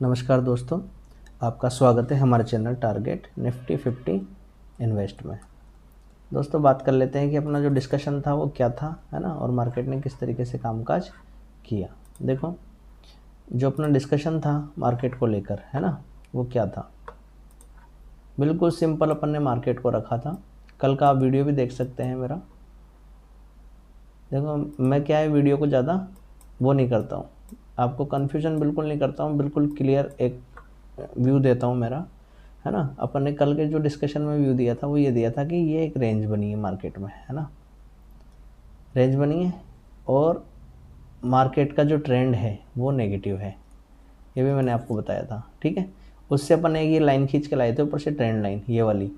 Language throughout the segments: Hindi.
नमस्कार दोस्तों, आपका स्वागत है हमारे चैनल टारगेट निफ्टी 50 इन्वेस्ट में। दोस्तों बात कर लेते हैं कि अपना जो डिस्कशन था वो क्या था, है ना, और मार्केट ने किस तरीके से कामकाज किया। देखो, जो अपना डिस्कशन था मार्केट को लेकर, है ना, वो क्या था। बिल्कुल सिंपल अपन ने मार्केट को रखा था। कल का आप वीडियो भी देख सकते हैं मेरा। देखो, मैं क्या है, वीडियो को ज़्यादा वो नहीं करता हूँ, आपको कन्फ्यूजन बिल्कुल नहीं करता हूँ, बिल्कुल क्लियर एक व्यू देता हूँ मेरा, है ना। अपन ने कल के जो डिस्कशन में व्यू दिया था वो ये दिया था कि ये एक रेंज बनी है मार्केट में, है ना, रेंज बनी है और मार्केट का जो ट्रेंड है वो नेगेटिव है, ये भी मैंने आपको बताया था। ठीक है, उससे अपन ने ये लाइन खींच के लाए थे ऊपर से, ट्रेंड लाइन ये वाली,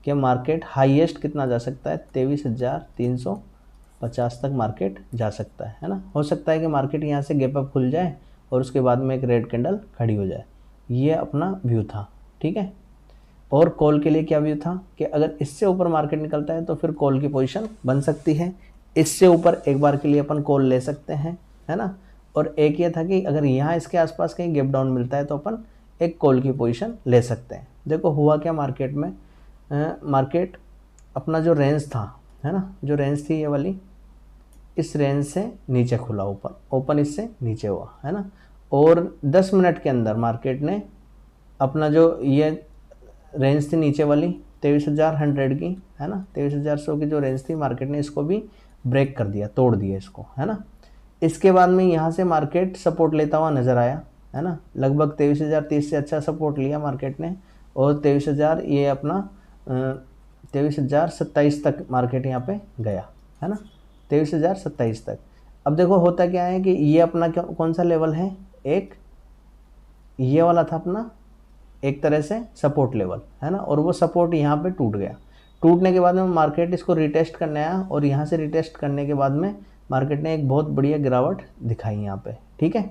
कि मार्केट हाईएस्ट कितना जा सकता है, 23,350 तक मार्केट जा सकता है ना। हो सकता है कि मार्केट यहाँ से गैप अप खुल जाए और उसके बाद में एक रेड कैंडल खड़ी हो जाए, ये अपना व्यू था। ठीक है, और कॉल के लिए क्या व्यू था कि अगर इससे ऊपर मार्केट निकलता है तो फिर कॉल की पोजीशन बन सकती है, इससे ऊपर एक बार के लिए अपन कॉल ले सकते हैं, है ना। और एक ये था कि अगर यहाँ इसके आसपास कहीं गैप डाउन मिलता है तो अपन एक कॉल की पोजीशन ले सकते हैं। देखो हुआ क्या मार्केट में, मार्केट अपना जो रेंज था, है ना, जो रेंज थी ये वाली, इस रेंज से नीचे खुला, ओपन इससे नीचे हुआ, है ना। और 10 मिनट के अंदर मार्केट ने अपना जो ये रेंज थी नीचे वाली 23,100 की, है ना, 23,100 की जो रेंज थी, मार्केट ने इसको भी ब्रेक कर दिया, तोड़ दिया इसको, है ना। इसके बाद में यहाँ से मार्केट सपोर्ट लेता हुआ नजर आया, है ना, लगभग 23,030 से अच्छा सपोर्ट लिया मार्केट ने, और 23,000 ये अपना 23,027 तक मार्केट यहाँ पे गया, है ना, 23,027 तक। अब देखो होता क्या है कि ये अपना कौन सा लेवल है, एक ये वाला था अपना एक तरह से सपोर्ट लेवल, है ना, और वो सपोर्ट यहाँ पे टूट गया। टूटने के बाद में मार्केट इसको रिटेस्ट करने आया, और यहाँ से रिटेस्ट करने के बाद में मार्केट ने एक बहुत बढ़िया गिरावट दिखाई यहाँ पे। ठीक है,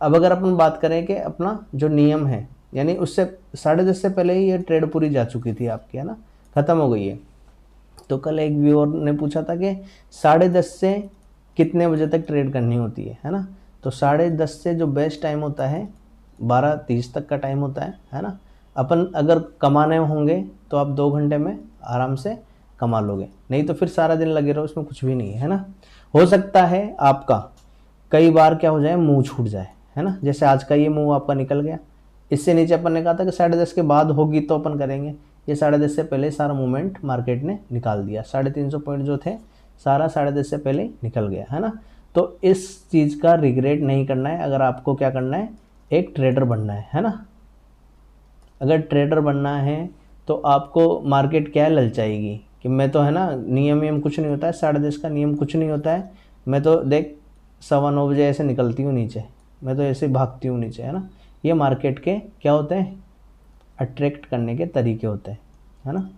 अब अगर अपन बात करें कि अपना जो नियम है, यानी उससे 10:30 से पहले ही ये ट्रेड पूरी जा चुकी थी आपकी, है ना, ख़त्म हो गई है। तो कल एक व्यूअर ने पूछा था कि 10:30 से कितने बजे तक ट्रेड करनी होती है ना। तो 10:30 से जो बेस्ट टाइम होता है 12:30 तक का टाइम होता है ना। अपन अगर कमाने होंगे तो आप 2 घंटे में आराम से कमा लोगे, नहीं तो फिर सारा दिन लगे रहो, उसमें कुछ भी नहीं है ना। हो सकता है आपका कई बार क्या हो जाए, मुंह छूट जाए, है ना, जैसे आज का ये मुंह आपका निकल गया। इससे नीचे अपन ने कहा था कि 10:30 के बाद होगी तो अपन करेंगे, ये 10:30 से पहले सारा मूवमेंट मार्केट ने निकाल दिया। 350 पॉइंट जो थे सारा 10:30 से पहले निकल गया, है ना। तो इस चीज़ का रिग्रेट नहीं करना है। अगर आपको क्या करना है, एक ट्रेडर बनना है ना। अगर ट्रेडर बनना है तो आपको मार्केट क्या ललचाएगी कि मैं तो, है ना, नियम कुछ नहीं होता है, 10:30 का नियम कुछ नहीं होता है, मैं तो देख 9:15 ऐसे निकलती हूँ नीचे, मैं तो ऐसे भागती हूँ नीचे, है ना। ये मार्केट के क्या होते हैं, अट्रैक्ट करने के तरीके होते हैं, है ना।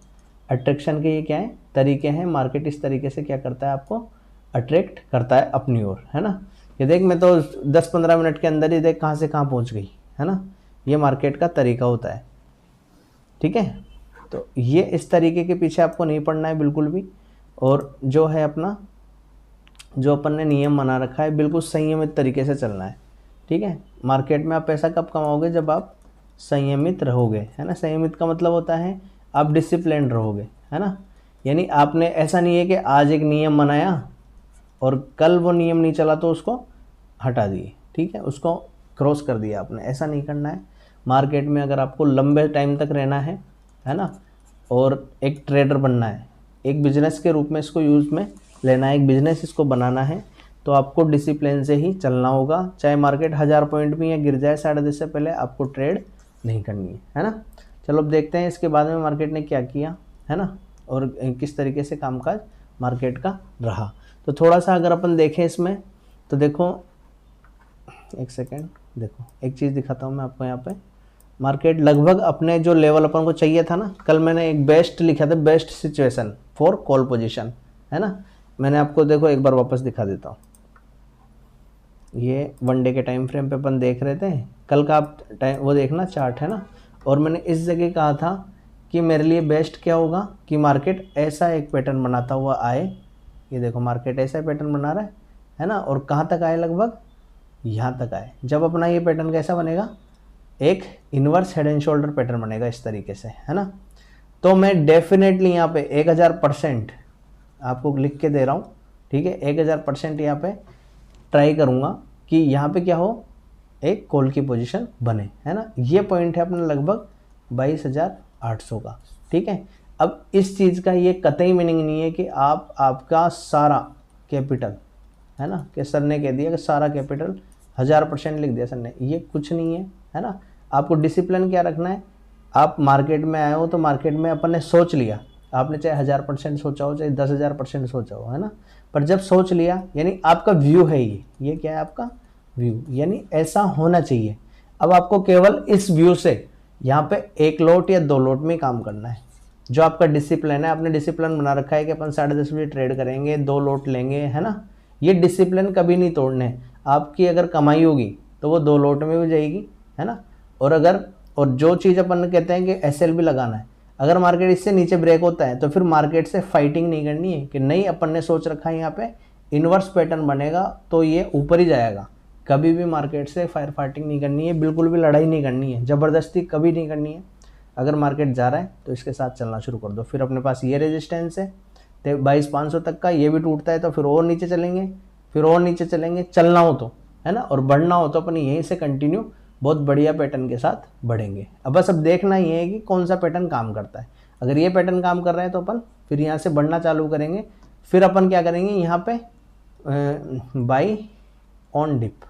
अट्रैक्शन के ये क्या है, तरीके हैं। मार्केट इस तरीके से क्या करता है, आपको अट्रैक्ट करता है अपनी ओर, है ना। ये देख, मैं तो 10-15 मिनट के अंदर ही देख कहाँ से कहाँ पहुँच गई, है ना। ये मार्केट का तरीका होता है। ठीक है, तो ये इस तरीके के पीछे आपको नहीं पड़ना है बिल्कुल भी। और जो है अपना, जो अपन ने नियम बना रखा है, बिल्कुल संयमित तरीके से चलना है। ठीक है, मार्केट में आप पैसा कब कमाओगे, जब आप संयमित रहोगे, है ना। संयमित का मतलब होता है आप डिसिप्लिन रहोगे, है ना। यानी आपने, ऐसा नहीं है कि आज एक नियम बनाया और कल वो नियम नहीं चला तो उसको हटा दिए, ठीक है, उसको क्रॉस कर दिया आपने, ऐसा नहीं करना है। मार्केट में अगर आपको लंबे टाइम तक रहना है ना, और एक ट्रेडर बनना है, एक बिजनेस के रूप में इसको यूज़ में लेना है, एक बिजनेस इसको बनाना है, तो आपको डिसिप्लिन से ही चलना होगा। चाहे मार्केट 1000 पॉइंट भी या गिर जाए 10:30 से पहले, आपको ट्रेड नहीं करनी है ना। चलो अब देखते हैं इसके बाद में मार्केट ने क्या किया, है ना, और किस तरीके से कामकाज मार्केट का रहा। तो थोड़ा सा अगर अपन देखें इसमें, तो देखो एक सेकेंड, देखो एक चीज़ दिखाता हूँ मैं आपको। यहाँ पे मार्केट लगभग अपने जो लेवल अपन को चाहिए था ना, कल मैंने एक बेस्ट लिखा था, best situation for call position, है ना। मैंने आपको देखो एक बार वापस दिखा देता हूँ। ये वनडे के टाइम फ्रेम पे अपन देख रहे थे, कल का आप टाइम वो देखना, चार्ट है ना। और मैंने इस जगह कहा था कि मेरे लिए बेस्ट क्या होगा कि मार्केट ऐसा एक पैटर्न बनाता हुआ आए। ये देखो मार्केट ऐसा पैटर्न बना रहा है ना, और कहाँ तक आए, लगभग यहाँ तक आए। जब अपना ये पैटर्न कैसा बनेगा, एक inverse head and shoulder pattern बनेगा इस तरीके से, है ना। तो मैं डेफिनेटली यहाँ पे 1000% आपको लिख के दे रहा हूँ, ठीक है, 1000% यहाँ पे ट्राई करूँगा कि यहाँ पे क्या हो, एक कॉल की पोजीशन बने, है ना। ये पॉइंट है अपना लगभग 22,800 का, ठीक है। अब इस चीज़ का ये कतई मीनिंग नहीं है कि आपका सारा कैपिटल, है ना, कि सर ने कह दिया कि सारा कैपिटल 1000% लिख दिया सर ने, ये कुछ नहीं है ना। आपको डिसिप्लिन क्या रखना है, आप मार्केट में आए हो तो मार्केट में अपन ने सोच लिया, आपने चाहे 1000% सोचा हो चाहे 10,000% सोचा हो, है ना, पर जब सोच लिया यानी आपका व्यू है, ये क्या है आपका व्यू, यानी ऐसा होना चाहिए। अब आपको केवल इस व्यू से यहाँ पे 1 लोट या 2 लोट में काम करना है। जो आपका डिसिप्लिन है, आपने डिसिप्लिन बना रखा है कि अपन 10:30 बजे ट्रेड करेंगे, 2 लोट लेंगे, है ना, ये डिसिप्लिन कभी नहीं तोड़ने। आपकी अगर कमाई होगी तो वो 2 लोट में भी जाएगी, है ना। और जो चीज़ अपन कहते हैं कि एसएल भी लगाना है, अगर मार्केट इससे नीचे ब्रेक होता है तो फिर मार्केट से फाइटिंग नहीं करनी है कि नहीं, अपन ने सोच रखा है यहाँ पे इन्वर्स पैटर्न बनेगा तो ये ऊपर ही जाएगा। कभी भी मार्केट से फायर फाइटिंग नहीं करनी है, बिल्कुल भी लड़ाई नहीं करनी है, ज़बरदस्ती कभी नहीं करनी है। अगर मार्केट जा रहा है तो इसके साथ चलना शुरू कर दो। फिर अपने पास ये रेजिस्टेंस है 22,500 तक का, ये भी टूटता है तो फिर और नीचे चलेंगे, फिर और नीचे चलेंगे, चलना हो तो, है ना, और बढ़ना हो तो अपन यहीं से कंटिन्यू बहुत बढ़िया पैटर्न के साथ बढ़ेंगे। अब बस अब देखना ये है कि कौन सा पैटर्न काम करता है। अगर ये पैटर्न काम कर रहा है तो अपन फिर यहाँ से बढ़ना चालू करेंगे। फिर अपन क्या करेंगे, यहाँ पे बाई ऑन डिप,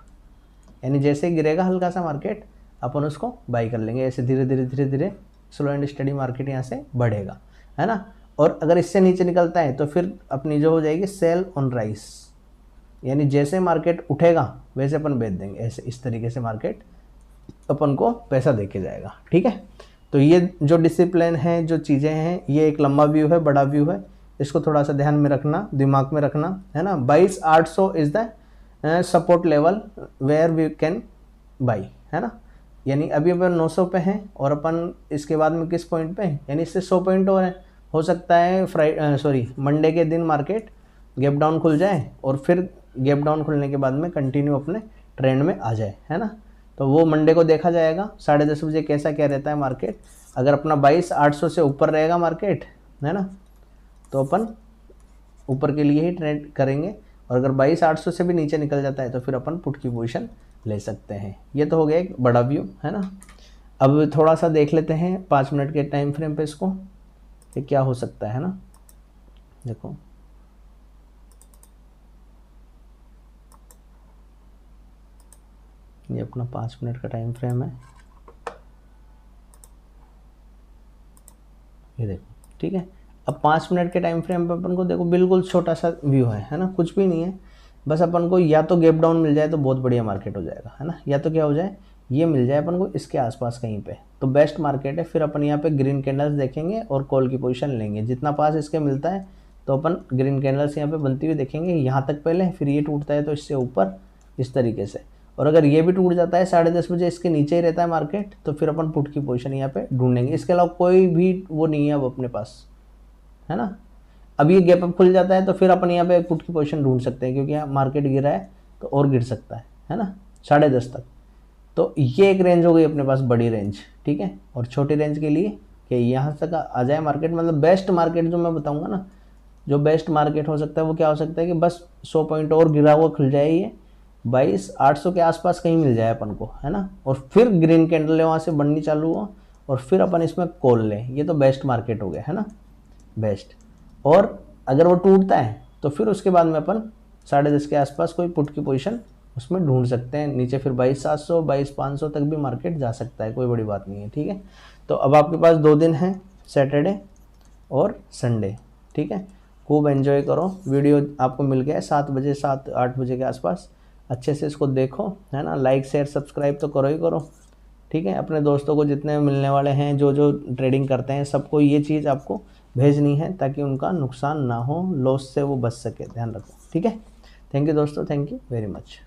यानी जैसे गिरेगा हल्का सा मार्केट अपन उसको बाई कर लेंगे। ऐसे धीरे धीरे धीरे धीरे स्लो एंड स्टडी मार्केट यहाँ से बढ़ेगा, है ना। और अगर इससे नीचे निकलता है तो फिर अपनी जो हो जाएगी सेल ऑन राइस, यानी जैसे मार्केट उठेगा वैसे अपन बेच देंगे। ऐसे इस तरीके से मार्केट अपन को पैसा देके जाएगा, ठीक है। तो ये जो डिसिप्लिन है, जो चीज़ें हैं, ये एक लंबा व्यू है, बड़ा व्यू है, इसको थोड़ा सा ध्यान में रखना, दिमाग में रखना, है ना। 22,800 is the support level where we can buy, है ना। यानी अभी अपन 900 पे हैं और अपन इसके बाद में किस पॉइंट पे हैं, यानी इससे 100 पॉइंट और है। हो सकता है मंडे के दिन मार्केट गैप डाउन खुल जाए और फिर गैप डाउन खुलने के बाद में कंटिन्यू अपने ट्रेंड में आ जाए, है ना। तो वो मंडे को देखा जाएगा 10:30 बजे कैसा क्या रहता है मार्केट। अगर अपना 22,800 से ऊपर रहेगा मार्केट, है ना, तो अपन ऊपर के लिए ही ट्रेड करेंगे, और अगर 22,800 से भी नीचे निकल जाता है तो फिर अपन पुट की पोजीशन ले सकते हैं। ये तो हो गया एक बड़ा व्यू, है ना। अब थोड़ा सा देख लेते हैं 5 मिनट के टाइम फ्रेम पे इसको, ये क्या हो सकता है ना। देखो ये अपना 5 मिनट का टाइम फ्रेम है, ये देखो, ठीक है। अब 5 मिनट के टाइम फ्रेम पे अपन को देखो बिल्कुल छोटा सा व्यू है ना, कुछ भी नहीं है। बस अपन को या तो गैप डाउन मिल जाए तो बहुत बढ़िया मार्केट हो जाएगा, है ना, या तो क्या हो जाए, ये मिल जाए अपन को इसके आसपास कहीं पे, तो बेस्ट मार्केट है। फिर अपन यहाँ पे ग्रीन कैंडल्स देखेंगे और कॉल की पोजीशन लेंगे। जितना पास इसके मिलता है तो अपन ग्रीन कैंडल्स यहाँ पे बनती हुई देखेंगे यहाँ तक पहले, फिर ये टूटता है तो इससे ऊपर इस तरीके से। और अगर ये भी टूट जाता है 10:30 बजे, इसके नीचे ही रहता है मार्केट, तो फिर अपन पुट की पोजीशन यहाँ पे ढूंढेंगे। इसके अलावा कोई भी वो नहीं है अब अपने पास, है ना। अब ये गैप अप खुल जाता है तो फिर अपन यहाँ पे पुट की पोजीशन ढूंढ सकते हैं, क्योंकि यहाँ मार्केट गिरा है तो और गिर सकता है ना, 10:30 तक। तो ये एक रेंज हो गई अपने पास, बड़ी रेंज, ठीक है। और छोटी रेंज के लिए कि यहाँ तक आ जाए मार्केट, मतलब बेस्ट मार्केट जो मैं बताऊँगा ना, जो बेस्ट मार्केट हो सकता है वो क्या हो सकता है कि बस 100 पॉइंट और गिरा हुआ खुल जाए, ये 22,800 के आसपास कहीं मिल जाए अपन को, है ना। और फिर ग्रीन कैंडल वहाँ से बननी चालू हो और फिर अपन इसमें कॉल लें, ये तो बेस्ट मार्केट हो गया, है ना, बेस्ट। और अगर वो टूटता है तो फिर उसके बाद में अपन 10:30 के आसपास कोई पुट की पोजीशन उसमें ढूंढ सकते हैं। नीचे फिर 22,700 22,500 तक भी मार्केट जा सकता है, कोई बड़ी बात नहीं है, ठीक है। तो अब आपके पास 2 दिन हैं, सैटरडे और संडे, ठीक है। खूब एंजॉय करो। वीडियो आपको मिल गया है 7 बजे 7-8 बजे के आसपास, अच्छे से इसको देखो, है ना। लाइक शेयर सब्सक्राइब तो करो ही करो, ठीक है। अपने दोस्तों को जितने मिलने वाले हैं, जो जो ट्रेडिंग करते हैं, सबको ये चीज़ आपको भेजनी है ताकि उनका नुकसान ना हो, लॉस से वो बच सके, ध्यान रखो, ठीक है। थैंक यू दोस्तों, थैंक यू वेरी मच।